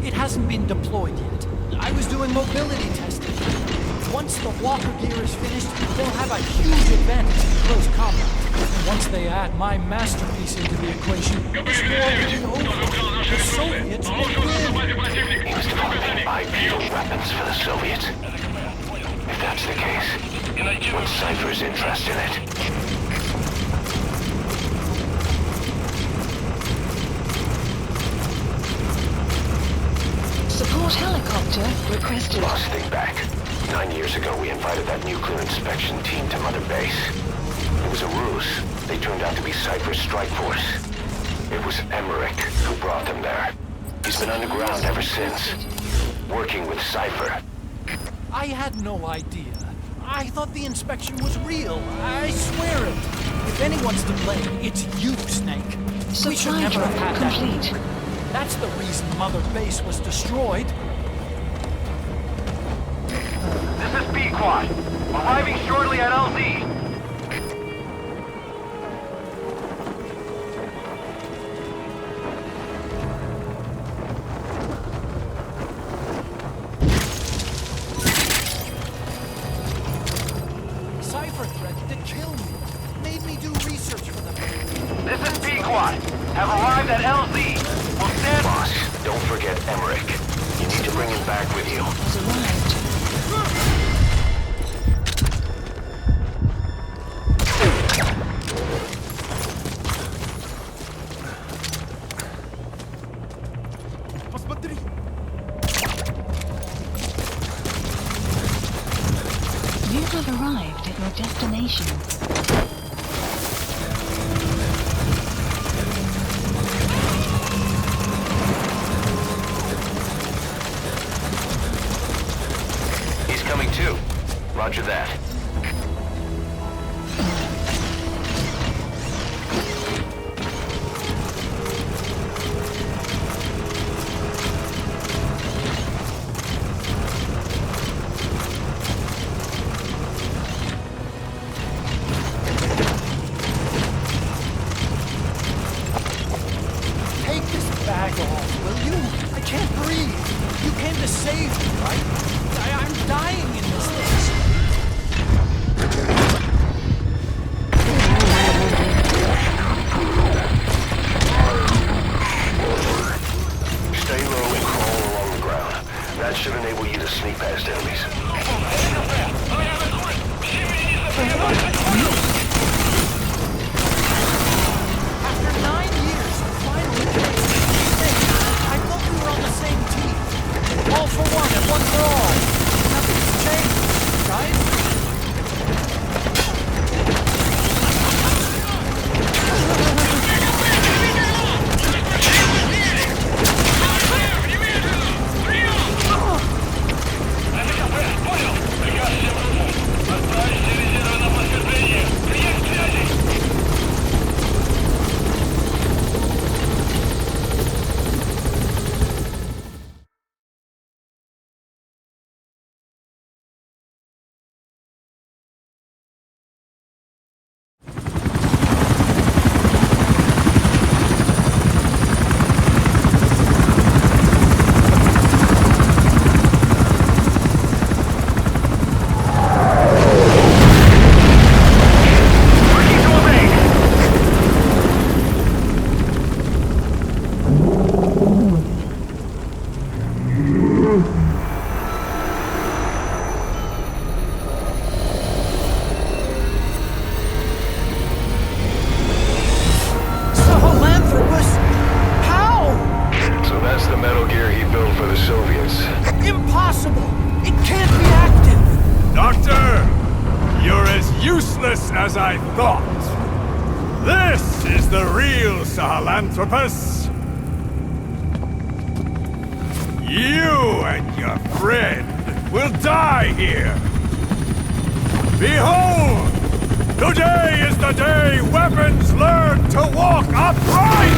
It hasn't been deployed yet. I was doing mobility testing. Once the walker gear is finished, they'll have a huge advantage in close combat. And once they add my masterpiece into the equation, this war will be over. The Soviets will win. He was developing bipedal weapons for the Soviets. If that's the case, what's Cypher's interest in it? Support helicopter requested. Boss, think back. 9 years ago, we invited that nuclear inspection team to Mother Base. It was a ruse. They turned out to be Cypher's strike force. It was Emmerich who brought them there. He's been underground ever since, working with Cypher. I had no idea. I thought the inspection was real. I swear it. If anyone's to blame, it's you, Snake. We should never have had that. Complete. That's the reason Mother Base was destroyed. This is Pequod. Arriving shortly at LZ. Cypher threatened to kill me. Made me do research for them. This is Pequod. Have arrived at LZ. We'll stand... Boss, don't forget Emmerich. You need to bring him back with you. Has arrived. You have arrived at your destination. He's coming too. Roger that. Take this bag off, will you? I can't breathe. You came to save me, right? I'm dying in this thing. Stay low and crawl along the ground. That should enable you to sneak past enemies. After 9 years, finally, I thought we were on the same team. All for one and one for all. Nothing's changed, right? Sahelanthropus? How? So that's the Metal Gear he built for the Soviets. Impossible! It can't be active! Doctor, you're as useless as I thought. This is the real Sahelanthropus. You and your friend will die here. Behold! Today is the day weapons learn to walk upright!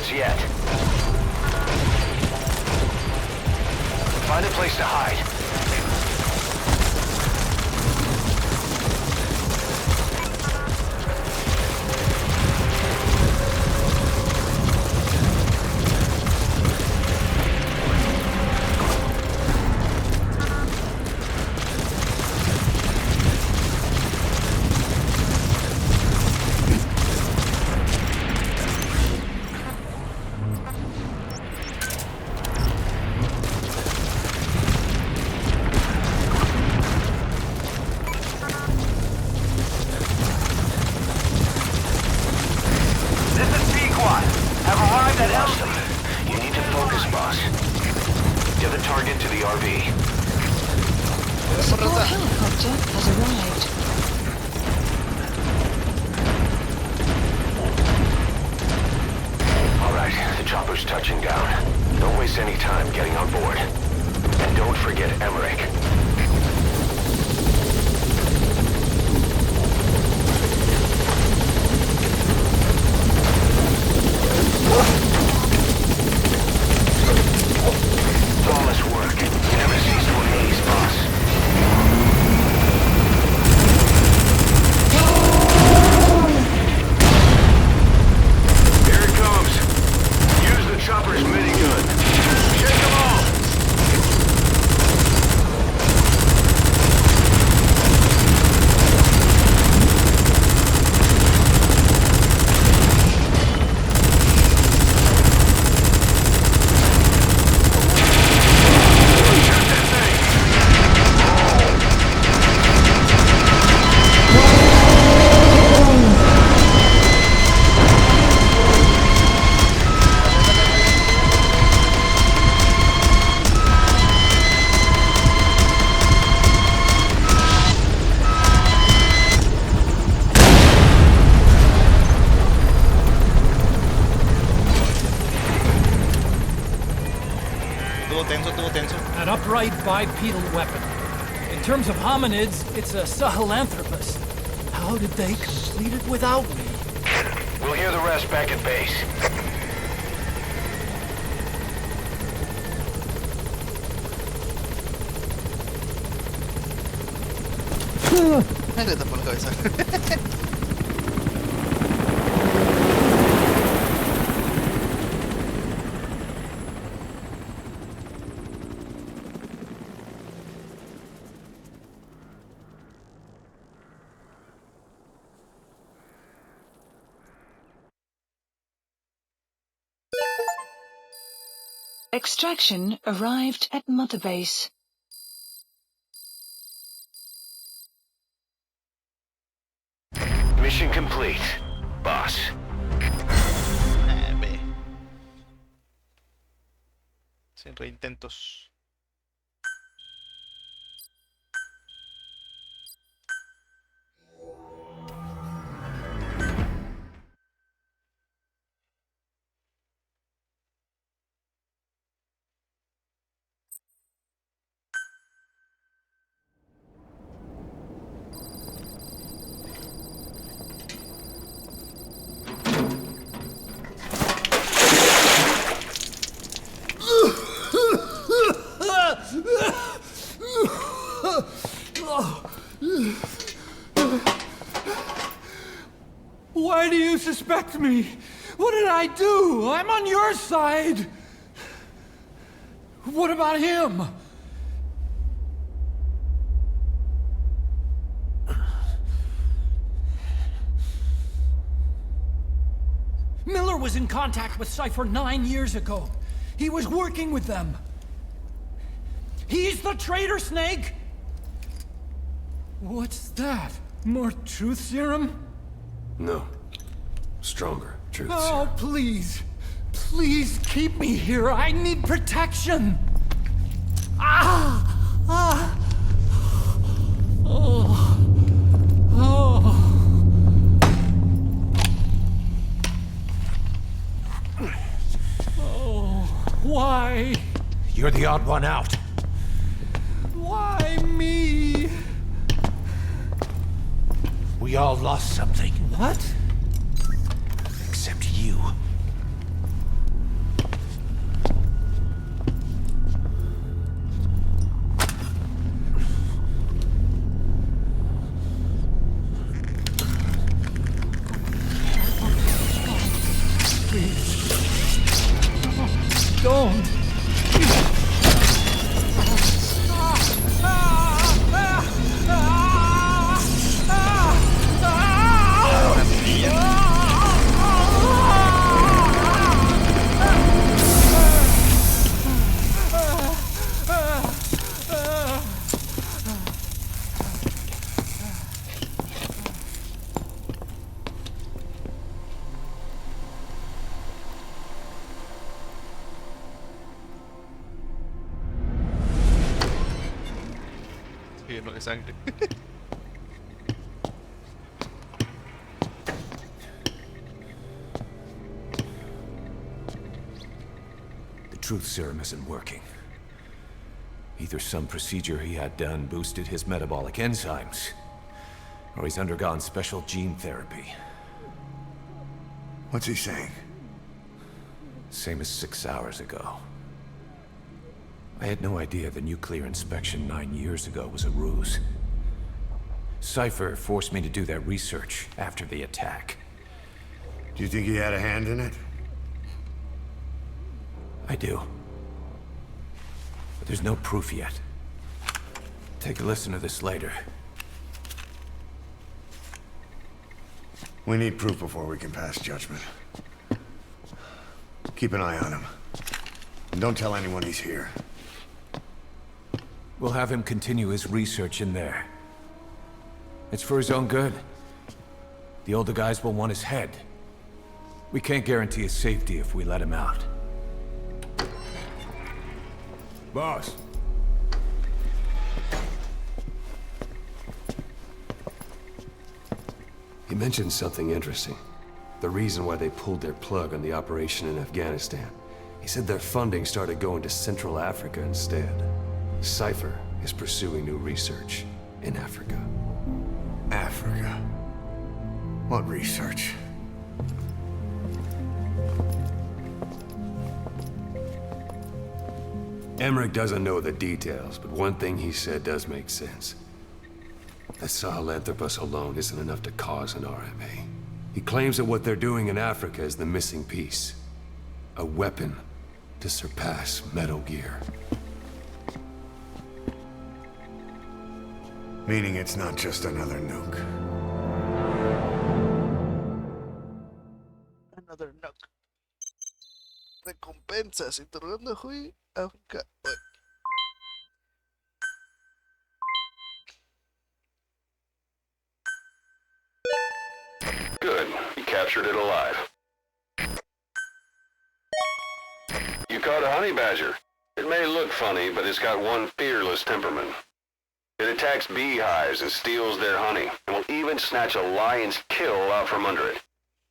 choppers yet. Find a place to hide. Support helicopter has arrived. Alright, the chopper's touching down. Don't waste any time getting on board. And don't forget Emmerich. Flawless work. You never cease to amaze, boss. Here it comes. Use the chopper's minigun. Shake them all! Estuvo tenso. An upright bipedal weapon. In terms of hominids, it's a Sahelanthropus. How did they complete it without me? We'll hear the rest back at base. Ay, le tapó la cabeza. Extraction arrived at Mother Base. Mission complete, boss. Ve. Sin reintentos. Why do you suspect me? What did I do? I'm on your side. What about him? Miller was in contact with Cypher 9 years ago. He was working with them. He's the traitor, Snake! What's that? More truth serum? No. Stronger truth. Oh, please. Please keep me here. I need protection. Ah! Ah! Oh. Oh. Oh. Why? You're the odd one out. Why me? We all lost something. What? Except you. lo de sangre. The truth serum isn't working. Either some procedure he had done boosted his metabolic enzymes, or he's undergone special gene therapy. What's he saying? Same as 6 hours ago. I had no idea the nuclear inspection 9 years ago was a ruse. Cypher forced me to do that research after the attack. Do you think he had a hand in it? I do. But there's no proof yet. Take a listen to this later. We need proof before we can pass judgment. Keep an eye on him. And don't tell anyone he's here. We'll have him continue his research in there. It's for his own good. The older guys will want his head. We can't guarantee his safety if we let him out. Boss. He mentioned something interesting. The reason why they pulled their plug on the operation in Afghanistan. He said their funding started going to Central Africa instead. Cypher is pursuing new research in Africa. Africa. What research? Emmerich doesn't know the details, but one thing he said does make sense. That Sahelanthropus alone isn't enough to cause an RMA. He claims that what they're doing in Africa is the missing piece. A weapon to surpass Metal Gear. Meaning it's not just another nuke. Another knock. Recompensas. Interrogando Hui. África. Good. You captured it alive. You caught a honey badger. It may look funny, but it's got one fearless temperament. It attacks beehives and steals their honey, and will even snatch a lion's kill out from under it.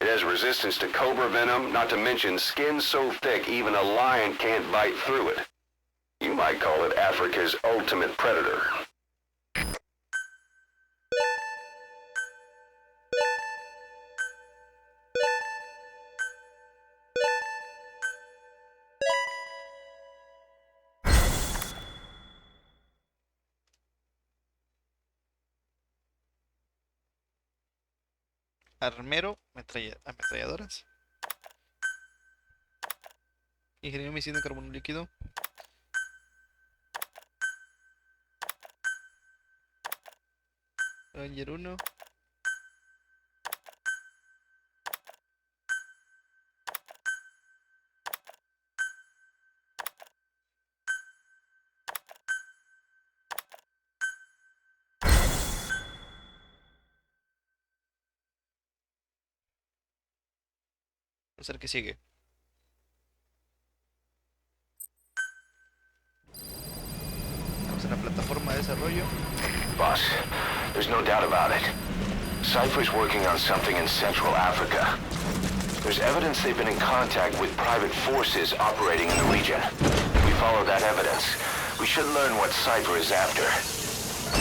It has resistance to cobra venom, not to mention skin so thick even a lion can't bite through it. You might call it Africa's ultimate predator. Armero, ametralladoras. Ingeniero misión de carbono líquido. Ranger 1. Vamos a ver qué sigue. Estamos en la plataforma de desarrollo. Boss, there's no doubt about it. Cypher's working on something in Central Africa. There's evidence they've been in contact with private forces operating in the region. If we follow that evidence, we should learn what Cypher is after.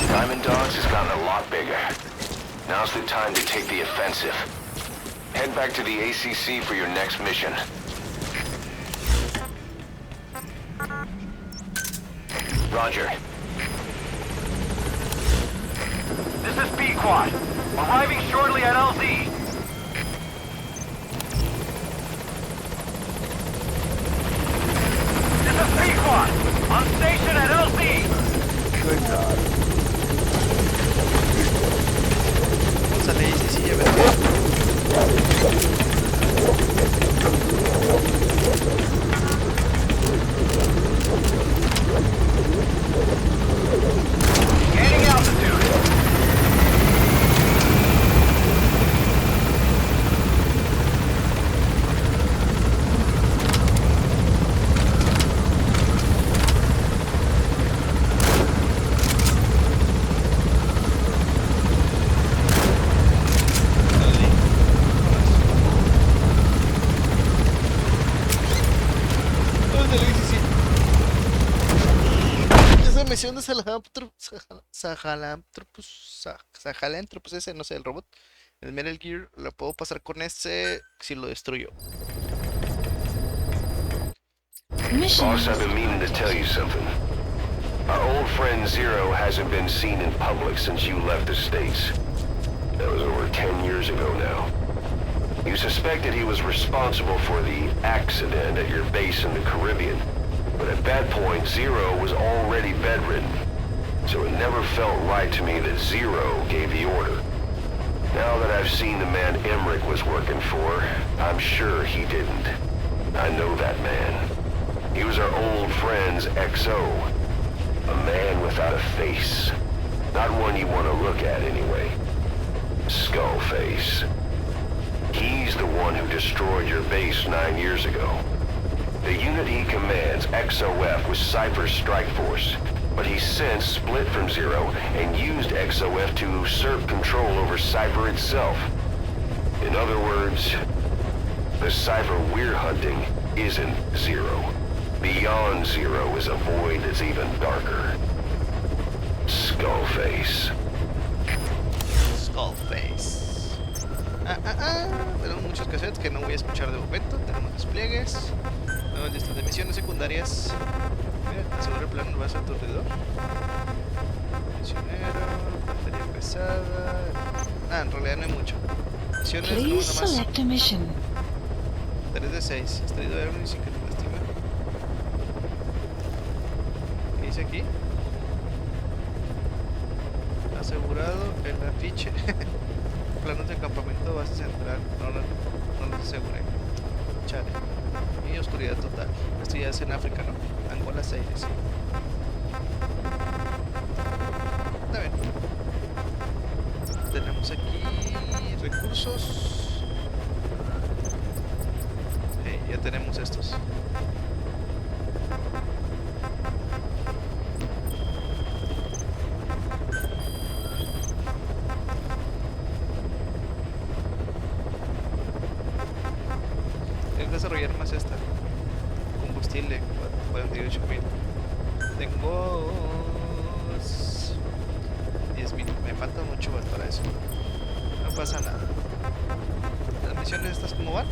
Diamond Dogs has gotten a lot bigger. Now's the time to take the offensive. Head back to the ACC for your next mission. Roger. This is Pequod. Arriving shortly at LZ. This is Pequod. On station at LZ. Vamos a la ACC a ver Gaining altitude. misión de Sahelanthropus ese, no sé, el robot. El Metal Gear lo puedo pasar con ese si lo destruyo. Boss, I've been meaning to tell you something. Our old friend Zero hasn't been seen in public since you left the States. That was over 10 years ago now. You suspected he was responsible for the accident at your base in the Caribbean. But at that point, Zero was already bedridden. So it never felt right to me that Zero gave the order. Now that I've seen the man Emmerich was working for, I'm sure he didn't. I know that man. He was our old friend's XO. A man without a face. Not one you want to look at anyway. Skullface. He's the one who destroyed your base 9 years ago. The unit he commands, XOF, was Cypher's strike force. But he's since split from Zero and used XOF to usurp control over Cypher itself. In other words, the Cypher we're hunting isn't Zero. Beyond Zero is a void that's even darker. Skullface. Skullface. Tenemos muchos cassettes que no voy a escuchar de momento. Tenemos despliegues. Nuevas listas de misiones secundarias. Mira, asegura el plan base aturdidor. Misionero, batería pesada. En realidad no hay mucho. Misiones no, Please nada más. select a mission. 3 de 6. Extraído de armas sin que te lastime. ¿Qué dice aquí? Asegurado el afiche. Planos de campamento base central. No los aseguré. Chale. Y oscuridad total. Esto ya es en África, ¿no? Angola 6, sí. Está bien. Tenemos aquí recursos. Ya tenemos estos. Tengo que desarrollar más esta. Combustible, 48,000. Tengo 10,000. Me falta mucho más para eso. No pasa nada. Las misiones estas, ¿cómo van?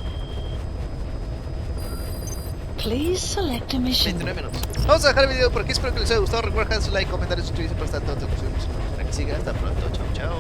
Please select a mission. 29 minutos. Vamos a dejar el video por aquí. Espero que les haya gustado. Recuerden dejar su like, comentario, suscribirse para estar todos los próximos. Para que siga. Hasta pronto. Chao, chao.